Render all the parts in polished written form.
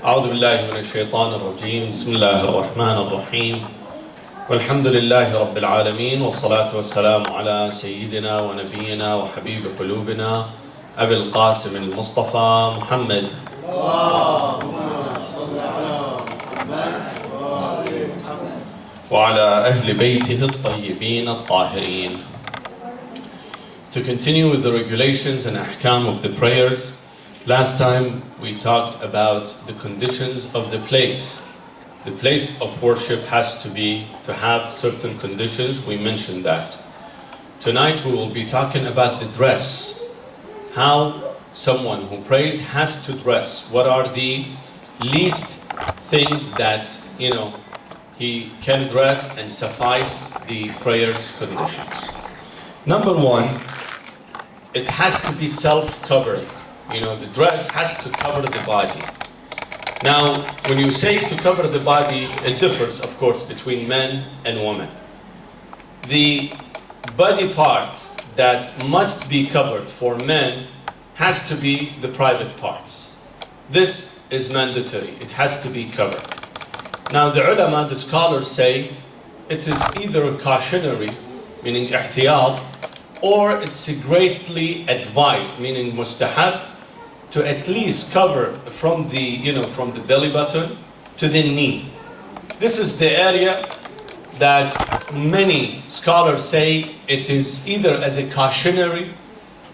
أعوذ بالله من الشيطان الرجيم بسم الله الرحمن الرحيم والحمد لله رب العالمين والصلاة والسلام على سيدنا ونبينا وحبيب قلوبنا أبي القاسم المصطفى محمد وعلى أهل بيته الطيبين الطاهرين. To continue with the regulations and ahkam of the prayers, last time we talked about the conditions of the place. The place of worship has to have certain conditions. We mentioned that. Tonight we will be talking about the dress. How someone who prays has to dress. What are the least things that, he can dress and suffice the prayer's conditions. Number one, it has to be self-covering. The dress has to cover the body. Now, when you say to cover the body, it differs, of course, between men and women. The body parts that must be covered for men has to be the private parts. This is mandatory. It has to be covered. Now, the ulama, the scholars say, it is either a cautionary, meaning ihtiyat, or it's greatly advised, meaning mustahab, to at least cover from the belly button to the knee. This is the area that many scholars say it is either as a cautionary,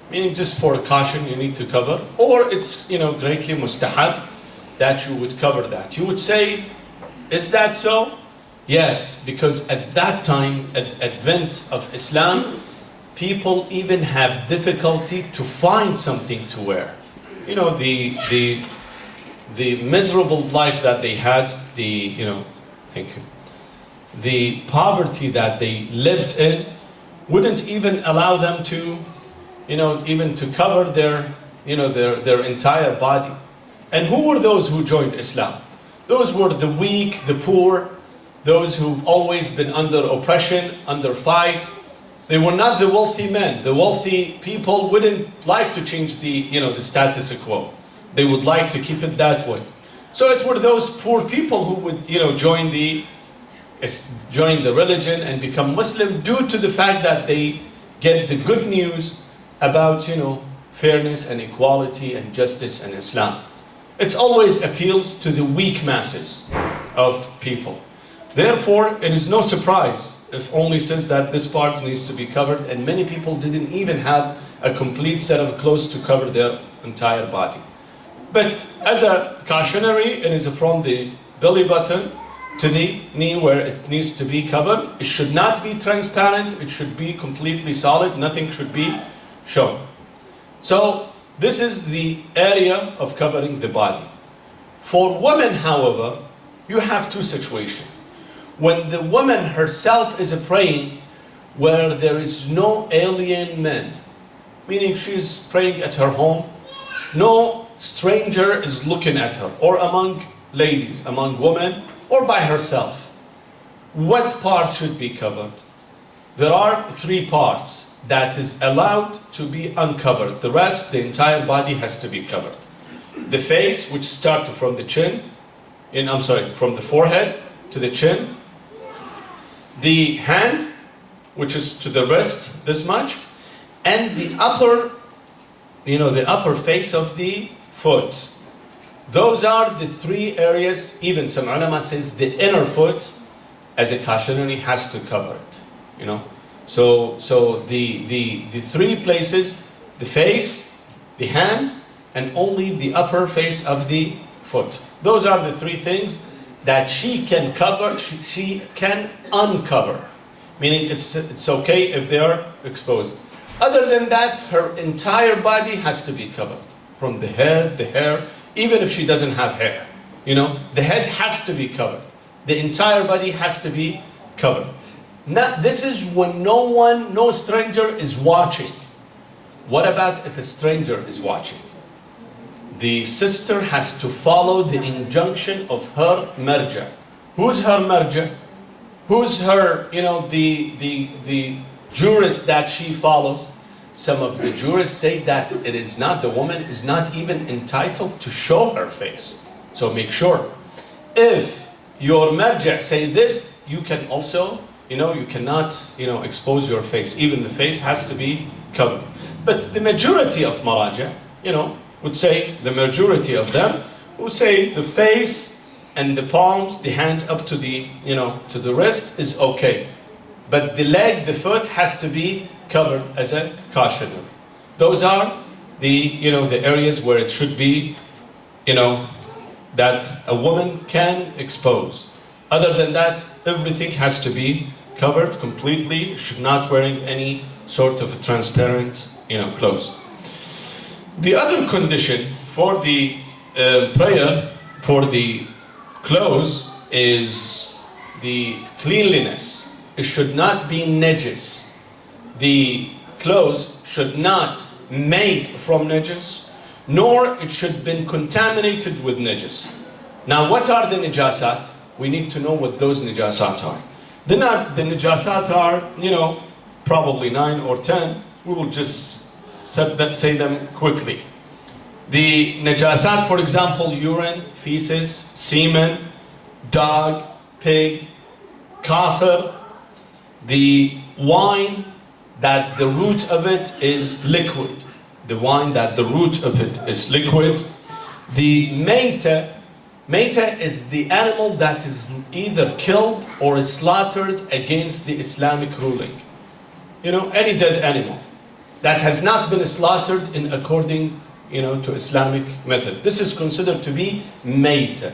meaning just for a caution you need to cover, or it's greatly mustahab that you would cover that. You would say, is that so? Yes, because at that time, at advent of Islam, people even have difficulty to find something to wear. The miserable life that they had, the poverty that they lived in wouldn't even allow them to, even to cover their entire body. And who were those who joined Islam? Those were the weak, the poor, those who've always been under oppression, under fight. They were not the wealthy men. The wealthy people wouldn't like to change the status quo. They would like to keep it that way. So it were those poor people who would join the religion and become Muslim due to the fact that they get the good news about fairness and equality and justice in Islam. It always appeals to the weak masses of people. Therefore, it is no surprise if only says that this part needs to be covered, and many people didn't even have a complete set of clothes to cover their entire body. But as a cautionary, it is from the belly button to the knee where it needs to be covered. It should not be transparent, it should be completely solid, nothing should be shown. So this is the area of covering the body. For women, however, you have two situations. When the woman herself is praying where there is no alien men, meaning she's praying at her home, no stranger is looking at her, or among ladies, among women, or by herself. What part should be covered? There are three parts that is allowed to be uncovered. The rest, the entire body has to be covered. The face, which starts from the from the forehead to the chin. The hand, which is to the wrist, this much, and the upper face of the foot. Those are the three areas. Even some ulama says the inner foot, as a cautionary, has to cover it. So the three places: the face, the hand, and only the upper face of the foot. Those are the three things that she can cover, she can uncover. Meaning it's okay if they are exposed. Other than that, her entire body has to be covered. From the head, the hair, even if she doesn't have hair. The head has to be covered. The entire body has to be covered. Now, this is when no stranger is watching. What about if a stranger is watching? The sister has to follow the injunction of her marja. Who's her marja? Who's her, the jurist that she follows? Some of the jurists say that the woman is not even entitled to show her face. So make sure. If your marja say this, you can also, you cannot, expose your face. Even the face has to be covered. But the majority of maraja, would say, the majority of them would say the face and the palms, the hand up to the, to the wrist is okay. But the leg, the foot has to be covered as a cautionary. Those are the, the areas where it should be, that a woman can expose. Other than that, everything has to be covered completely. Should not wearing any sort of a transparent, clothes. The other condition for the prayer for the clothes is the cleanliness. It should not be najis. The clothes should not made from najis, nor it should been contaminated with najis. Now, what are the najasat? We need to know what those najasat are. The najasat are, probably 9 or 10. We will just say them quickly. The najasat, for example, urine, feces, semen, dog, pig, kafir, the wine that the root of it is liquid. The wine that the root of it is liquid. The mayta is the animal that is either killed or is slaughtered against the Islamic ruling. Any dead animal that has not been slaughtered in according, to Islamic method. This is considered to be mayta.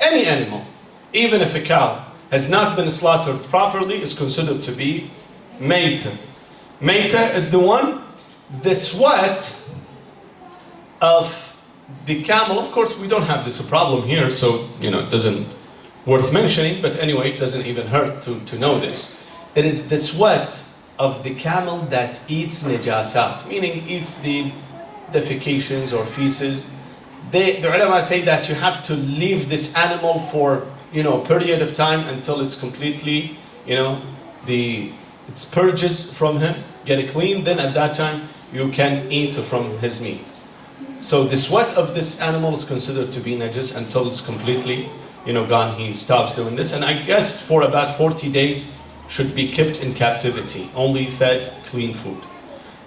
Any animal, even if a cow has not been slaughtered properly, is considered to be mayta. Mayta is the sweat of the camel. Of course, we don't have this problem here, so it doesn't worth mentioning. But anyway, it doesn't even hurt to know this. It is the sweat of the camel that eats najasat, meaning eats the defecations or feces. The ulama say that you have to leave this animal for a period of time until it's completely, it's purges from him, get it clean. Then at that time you can eat from his meat. So the sweat of this animal is considered to be najis until it's completely, gone. He stops doing this, and I guess for about 40 days should be kept in captivity, only fed clean food.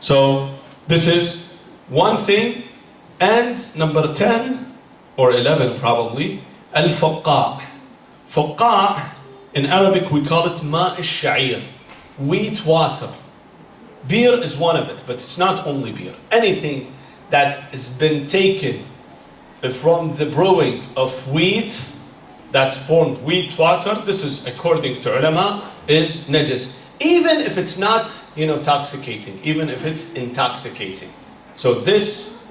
So this is one thing. And number 10 or 11 probably, al-faqqa'. Faqqa' in Arabic we call it ma' al-sha'ir, wheat water. Beer is one of it, but it's not only beer. Anything that has been taken from the brewing of wheat, that's formed wheat water, this is according to ulama, is najis. Even if it's not, toxicating, even if it's intoxicating. So this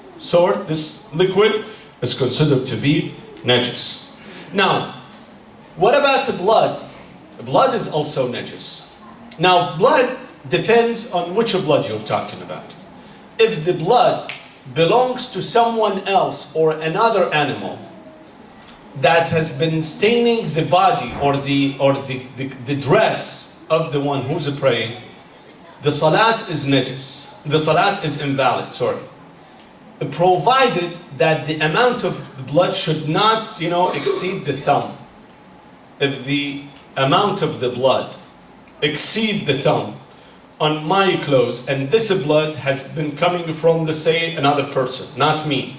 liquid is considered to be najis. Now, what about the blood? Blood is also najis. Now, blood depends on which blood you're talking about. If the blood belongs to someone else or another animal that has been staining the body or the dress of the one who's praying, the salat is najis. The salat is invalid, provided that the amount of the blood should not, exceed the thumb. If the amount of the blood exceed the thumb on my clothes, and this blood has been coming from, let's say, another person, not me,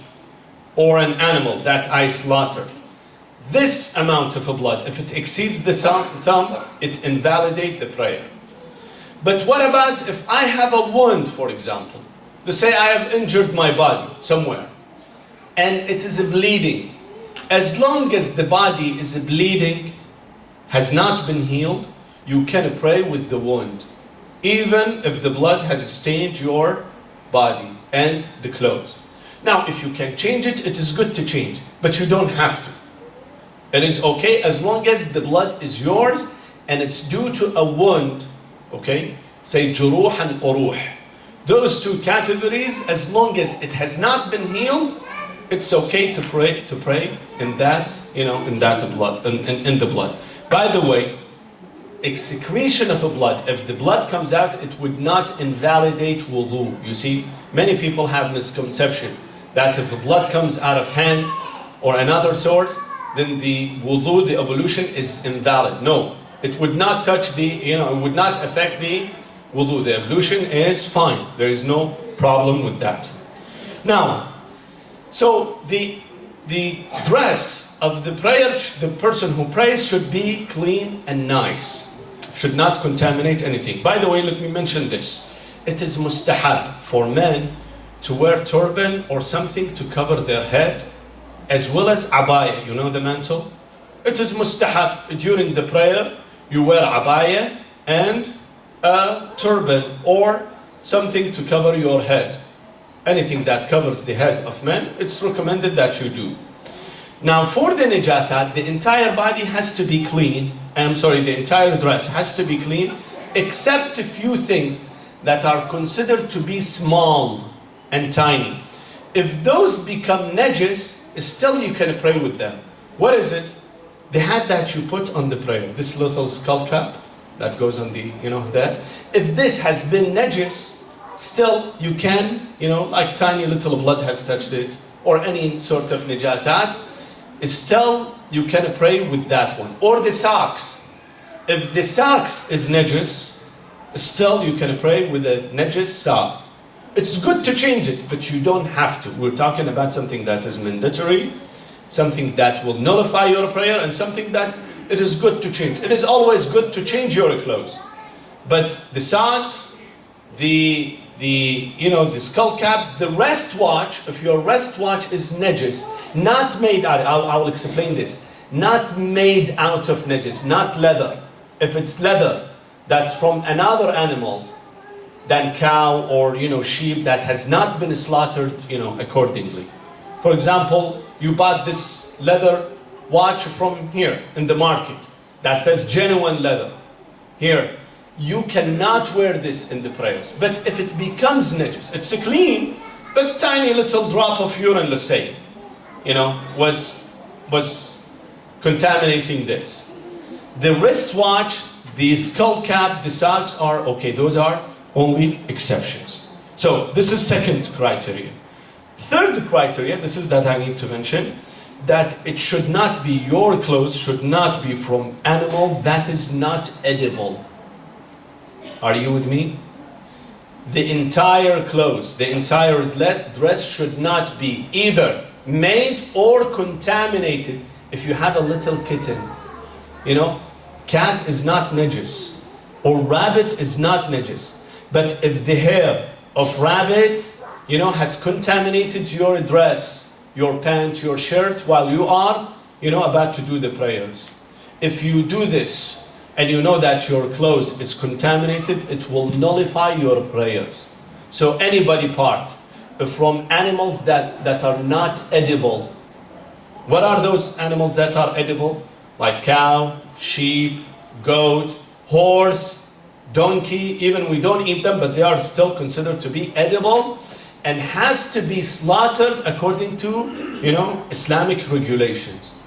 or an animal that I slaughtered, this amount of blood, if it exceeds the thumb, it invalidates the prayer. But what about if I have a wound, for example? Let's say I have injured my body somewhere, and it is bleeding. As long as the body is bleeding, has not been healed, you can pray with the wound, even if the blood has stained your body and the clothes. Now, if you can change it, it is good to change, but you don't have to. It is okay as long as the blood is yours and it's due to a wound, okay? Say juruh and quruh. Those two categories, as long as it has not been healed, it's okay to pray in that, in that blood, in the blood. By the way, excretion of a blood, if the blood comes out, it would not invalidate wudu. You see, many people have misconception that if the blood comes out of hand or another source, then the wudu, the ablution is invalid. No, it would not touch it would not affect the wudu. The ablution is fine. There is no problem with that. Now, so the dress of the prayer, the person who prays should be clean and nice. Should not contaminate anything. By the way, let me mention this. It is mustahab for men to wear turban or something to cover their head, as well as abaya, the mantle. It is mustahab during the prayer, you wear abaya and a turban or something to cover your head. Anything that covers the head of men, it's recommended that you do. Now for the najasat, the entire body has to be clean. The entire dress has to be clean, except a few things that are considered to be small and tiny. If those become najis, still you can pray with them. What is it? The hat that you put on the prayer, this little skull cap that goes on the, there. If this has been najis, still you can, like tiny little blood has touched it, or any sort of najasat, still you can pray with that one. Or the socks. If the socks is najis, still you can pray with a najis sock. It's good to change it, but you don't have to. We're talking about something that is mandatory, something that will nullify your prayer, and something that it is good to change. It is always good to change your clothes. But the socks, the skull cap, the wristwatch, if your wristwatch is najis, not made out, I will explain this, not made out of najis, not leather. If it's leather, that's from another animal than cow or sheep that has not been slaughtered accordingly. For example, you bought this leather watch from here in the market that says genuine leather. Here, you cannot wear this in the prayers. But if it becomes najis, it's a clean, but tiny little drop of urine, let's say, was contaminating this. The wristwatch, the skull cap, the socks are okay. Those are only exceptions. So this is second criteria. Third criteria, this is that I need to mention, that it should not be, your clothes should not be from animal that is not edible. Are you with me? The entire clothes, the entire dress should not be either made or contaminated. If you have a little kitten, cat is not najis, or rabbit is not najis. But if the hair of rabbit, has contaminated your dress, your pant, your shirt, while you are, about to do the prayers. If you do this, and you know that your clothes is contaminated, it will nullify your prayers. So any body part from animals that are not edible. What are those animals that are edible? Like cow, sheep, goat, horse, donkey. Even we don't eat them, but they are still considered to be edible and has to be slaughtered according to, Islamic regulations.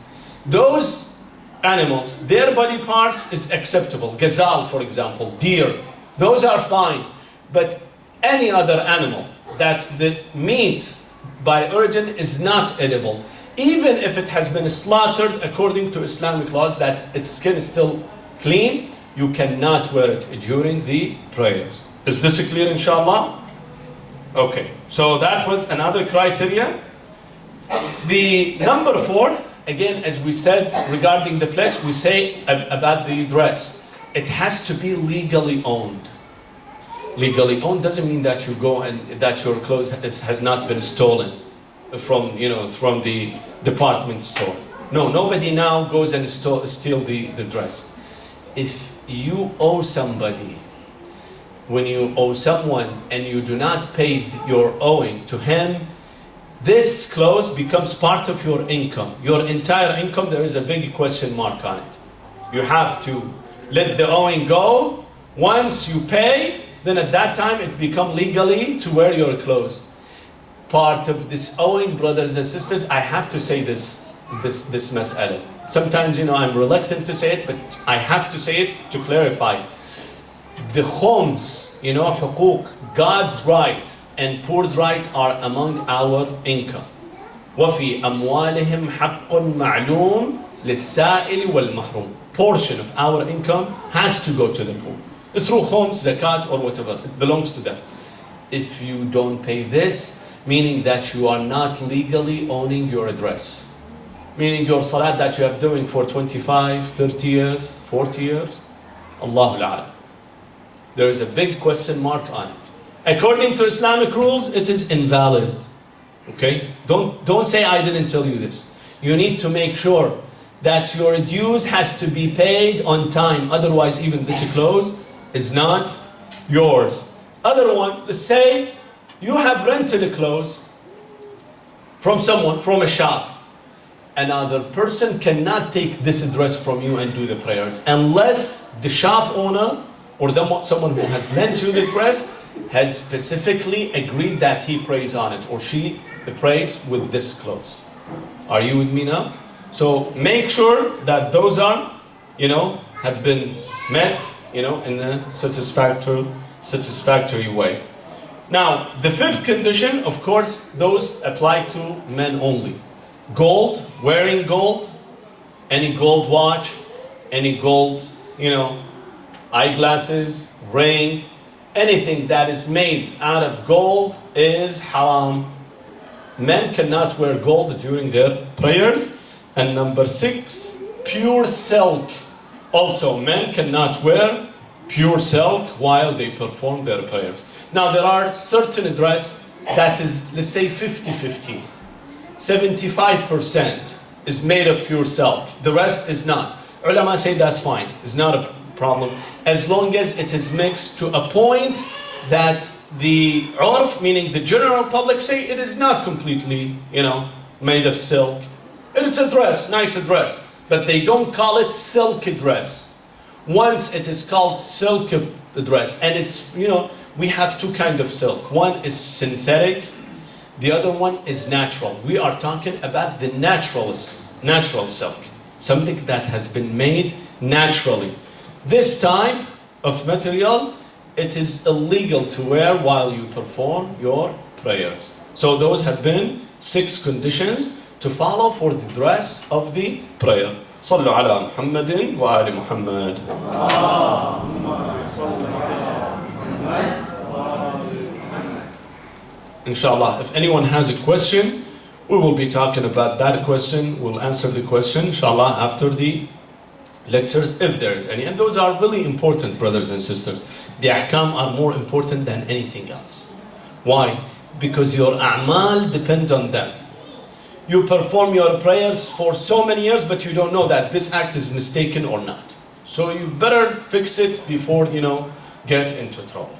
Those animals, their body parts is acceptable. Gazelle, for example, deer, those are fine. But any other animal that's the meat by origin is not edible. Even if it has been slaughtered according to Islamic laws, that its skin is still clean, you cannot wear it during the prayers. Is this clear, inshallah? Okay, so that was another criteria. The number 4, again, as we said regarding the place, we say about the dress, it has to be legally owned. Legally owned doesn't mean that you go and that your clothes has not been stolen from the department store. No, nobody now goes and steal the dress. If you owe somebody, when you owe someone and you do not pay your owing to him, this clothes becomes part of your income. Your entire income, there is a big question mark on it. You have to let the owing go. Once you pay, then at that time it becomes legally to wear your clothes. Part of this owing, brothers and sisters, I have to say this mas'ala. Sometimes, I'm reluctant to say it, but I have to say it to clarify. The khums, huquq, God's right and poor's right are among our income. وَفِي أَمْوَالِهِمْ حَقٌّ مَعْلُومٌ لِلسَّائِلِ وَالْمَحْرُومِ. Portion of our income has to go to the poor. Through khums, zakat, or whatever. It belongs to them. If you don't pay this, meaning that you are not legally owning your address. Meaning your salat that you are doing for 25, 30 years, 40 years, Allahu A'lam. There is a big question mark on it. According to Islamic rules, it is invalid. Okay? Don't say I didn't tell you this. You need to make sure that your dues has to be paid on time. Otherwise, even this clothes is not yours. Other one, let's say you have rented a clothes from someone, from a shop. Another person cannot take this address from you and do the prayers unless the shop owner or someone who has lent you the dress has specifically agreed that he prays on it or she prays with this clothes. Are you with me now? So make sure that those are, have been met, in a satisfactory way. Now, the fifth condition, of course, those apply to men only. Gold, wearing gold, any gold watch, any gold, eyeglasses, ring, anything that is made out of gold is haram. Men cannot wear gold during their prayers. And number 6, pure silk. Also, men cannot wear pure silk while they perform their prayers. Now, there are certain dress that is, let's say, 50-50. 75% is made of pure silk. The rest is not. Ulama say that's fine. It's not a problem. As long as it is mixed to a point that the urf, meaning the general public, say it is not completely, made of silk. It's a dress, nice dress. But they don't call it silk dress. Once it is called silk dress, and it's, we have two kinds of silk. One is synthetic. The other one is natural. We are talking about the natural silk. Something that has been made naturally. This type of material, it is illegal to wear while you perform your prayers. So those have been 6 conditions to follow for the dress of the prayer. صلوا على محمد وآل محمد. Inshallah, if anyone has a question, we will be talking about that question. We'll answer the question, inshallah, after the lectures, if there is any. And those are really important, brothers and sisters. The ahkam are more important than anything else. Why? Because your a'mal depend on them. You perform your prayers for so many years, but you don't know that this act is mistaken or not. So you better fix it before, get into trouble.